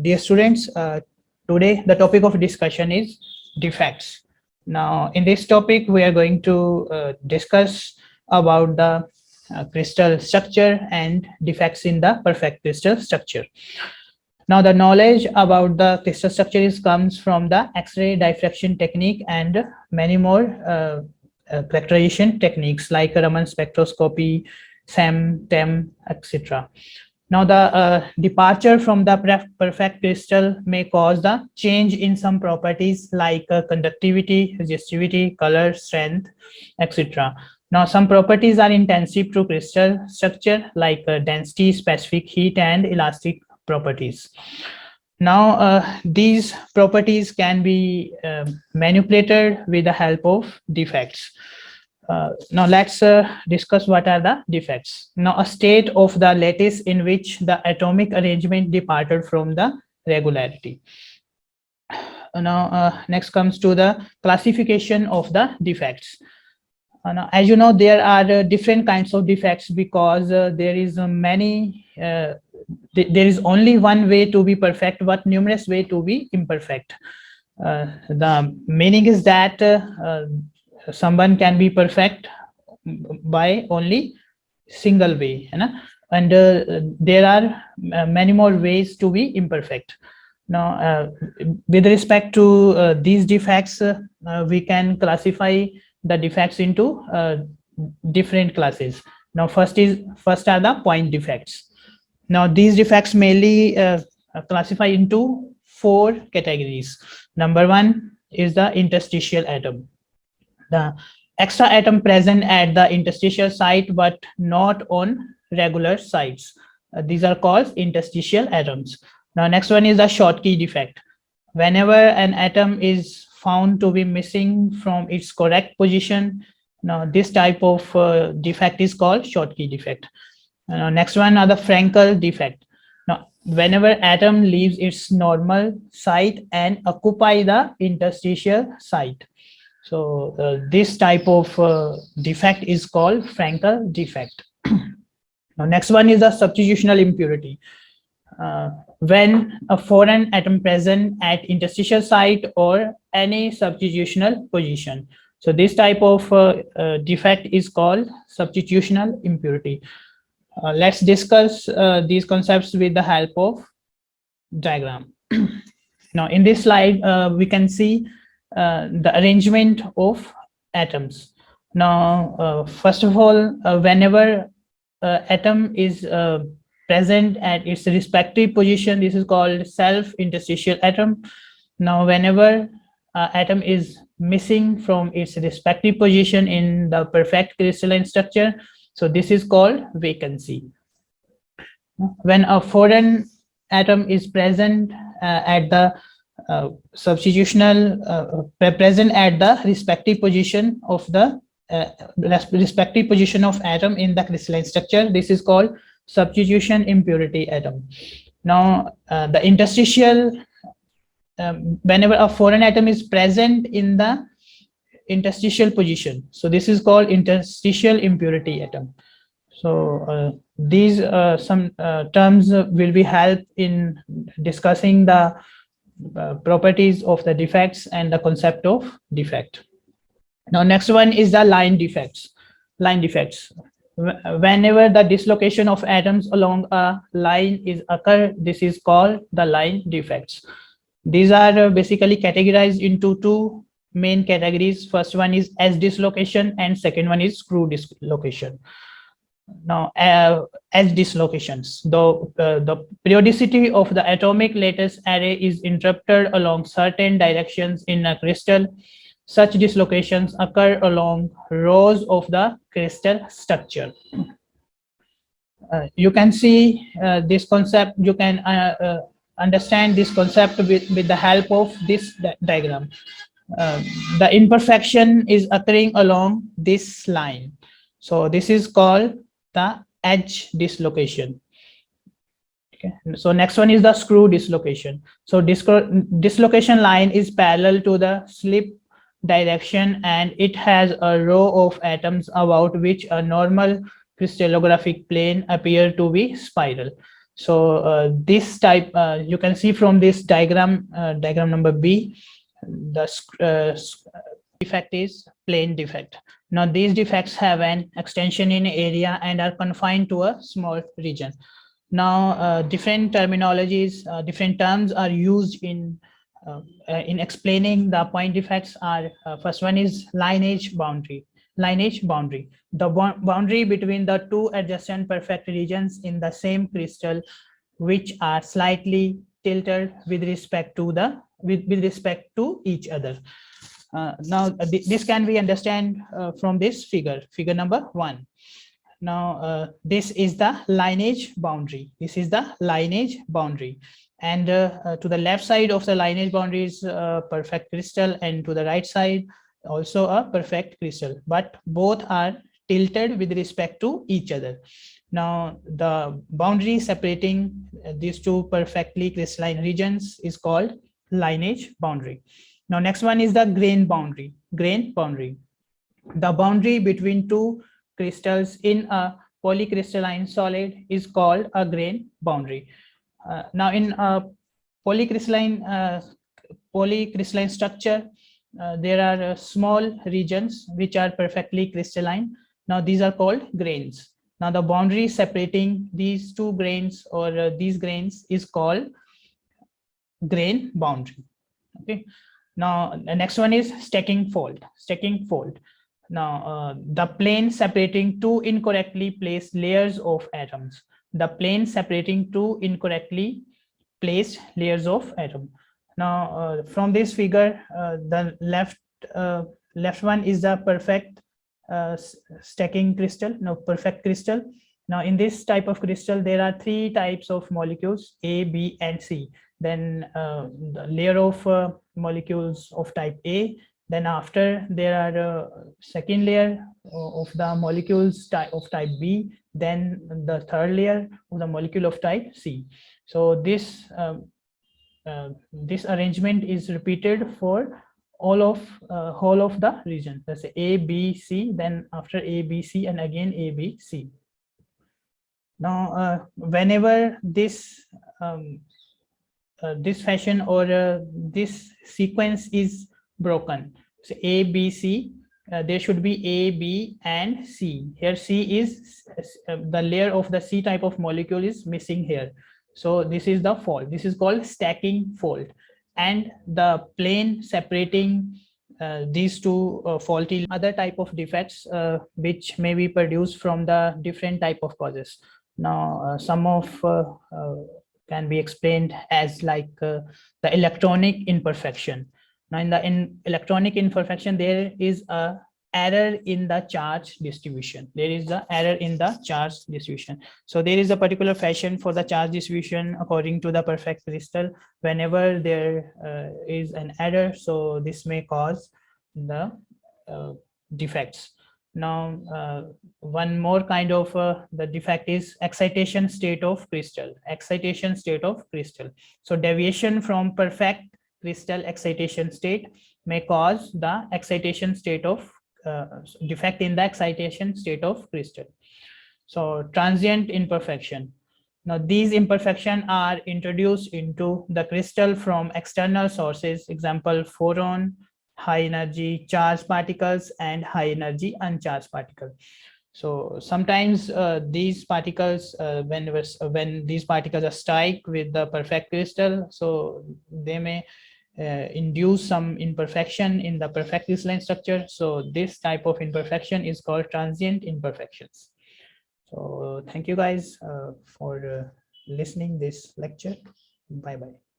Dear students, today the topic of discussion is defects. Now, in this topic, we are going to discuss about the crystal structure and defects in the perfect crystal structure. Now, the knowledge about the crystal structure comes from the X-ray diffraction technique and many more characterization techniques like Raman spectroscopy, SEM, TEM, etc. Now, the departure from the perfect crystal may cause the change in some properties like conductivity, resistivity, color, strength, etc. Now, some properties are intensive to crystal structure like density, specific heat, and elastic properties. Now, these properties can be manipulated with the help of defects. Now let's discuss what are the defects. Now, a state of the lattice in which the atomic arrangement departed from the regularity. Now, next comes to the classification of the defects. Now, as you know, there are different kinds of defects because there is there is only one way to be perfect, but numerous way to be imperfect. The meaning is that someone can be perfect by only single way, and there are many more ways to be imperfect. Now, with respect to these defects, we can classify the defects into different classes. Now, first are the point defects. Now, these defects mainly classify into 4 categories. Number 1 is the interstitial atom. The extra atom present at the interstitial site but not on regular sites. These are called interstitial atoms. Now, next one is the Schottky defect. Whenever an atom is found to be missing from its correct position, now this type of defect is called Schottky defect. Next one are the Frankel defect. Now, whenever atom leaves its normal site and occupy the interstitial site. So this type of defect is called Frankel defect. Now, next one is the substitutional impurity. When a foreign atom present at interstitial site or any substitutional position. So this type of defect is called substitutional impurity. Let's discuss these concepts with the help of diagram. Now, in this slide, we can see the arrangement of atoms. Now, first of all, whenever atom is present at its respective position, this is called self-interstitial atom. Now, whenever atom is missing from its respective position in the perfect crystalline structure, so this is called vacancy. When a foreign atom is present at the substitutional present at the respective position of the respective position of atom in the crystalline structure, this is called substitution impurity atom. Now, the interstitial, whenever a foreign atom is present in the interstitial position, so this is called interstitial impurity atom. So these some terms will be helped in discussing the properties of the defects and the concept of defect. Now, next one is the line defects. Line defects. Whenever the dislocation of atoms along a line is occur, this is called the line defects. These are basically categorized into 2 main categories. First one is edge dislocation and second one is screw dislocation. Now, edge dislocations, though the periodicity of the atomic lattice array is interrupted along certain directions in a crystal, such dislocations occur along rows of the crystal structure. You can see this concept, you can understand this concept with the help of this diagram. The imperfection is occurring along this line. So this is called the edge dislocation. Okay. So next one is the screw dislocation. So dislocation line is parallel to the slip direction and it has a row of atoms about which a normal crystallographic plane appear to be spiral. So this type, you can see from this diagram, diagram number B, the defect is plane defect. Now these defects have an extension in area and are confined to a small region. Now different terminologies, different terms are used in explaining the point defects. Are first one is lineage boundary. Lineage boundary, the boundary between the two adjacent perfect regions in the same crystal, which are slightly tilted with respect to the with respect to each other. Now this can be understand from this figure number 1. Now this is the lineage boundary. This is the lineage boundary, and to the left side of the lineage boundary is a perfect crystal, and to the right side also a perfect crystal, but both are tilted with respect to each other. Now the boundary separating these two perfectly crystalline regions is called lineage boundary. Now next one is the grain boundary. Grain boundary, the boundary between two crystals in a polycrystalline solid is called a grain boundary. Now in a polycrystalline structure, there are small regions which are perfectly crystalline. Now these are called grains. Now the boundary separating these two grains or these grains is called grain boundary. Okay. Now the next one is stacking fold. Stacking fold. Now the plane separating two incorrectly placed layers of atoms. The plane separating two incorrectly placed layers of atom. Now from this figure, the left one is the perfect stacking crystal. Now perfect crystal. Now in this type of crystal, there are three types of molecules, A, B, and C. Then the layer of molecules of type A. Then after, there are second layer of the molecules of type B. Then the third layer of the molecule of type C. So this this arrangement is repeated for all of whole of the region. Let's say A, B, C. Then after A, B, C, and again A, B, C. Now, whenever this this fashion or this sequence is broken, so A, B, C, there should be A, B, and C. Here C is the layer of the C type of molecule is missing here. So this is the fault. This is called stacking fault. And the plane separating these two faulty other type of defects which may be produced from the different type of causes. Now some of can be explained as like the electronic imperfection. Now in electronic imperfection, there is a error in the charge distribution. There is the error in the charge distribution. So there is a particular fashion for the charge distribution according to the perfect crystal. Whenever there is an error, so this may cause the defects. Now one more kind of the defect is excitation state of crystal. Excitation state of crystal. So deviation from perfect crystal excitation state may cause the excitation state of defect in the excitation state of crystal. So transient imperfection. Now these imperfections are introduced into the crystal from external sources, example photon, high energy charged particles, and high energy uncharged particles. So sometimes these particles, when these particles strike with the perfect crystal, so they may induce some imperfection in the perfect crystalline structure. So this type of imperfection is called transient imperfections. So thank you guys for listening this lecture. Bye bye.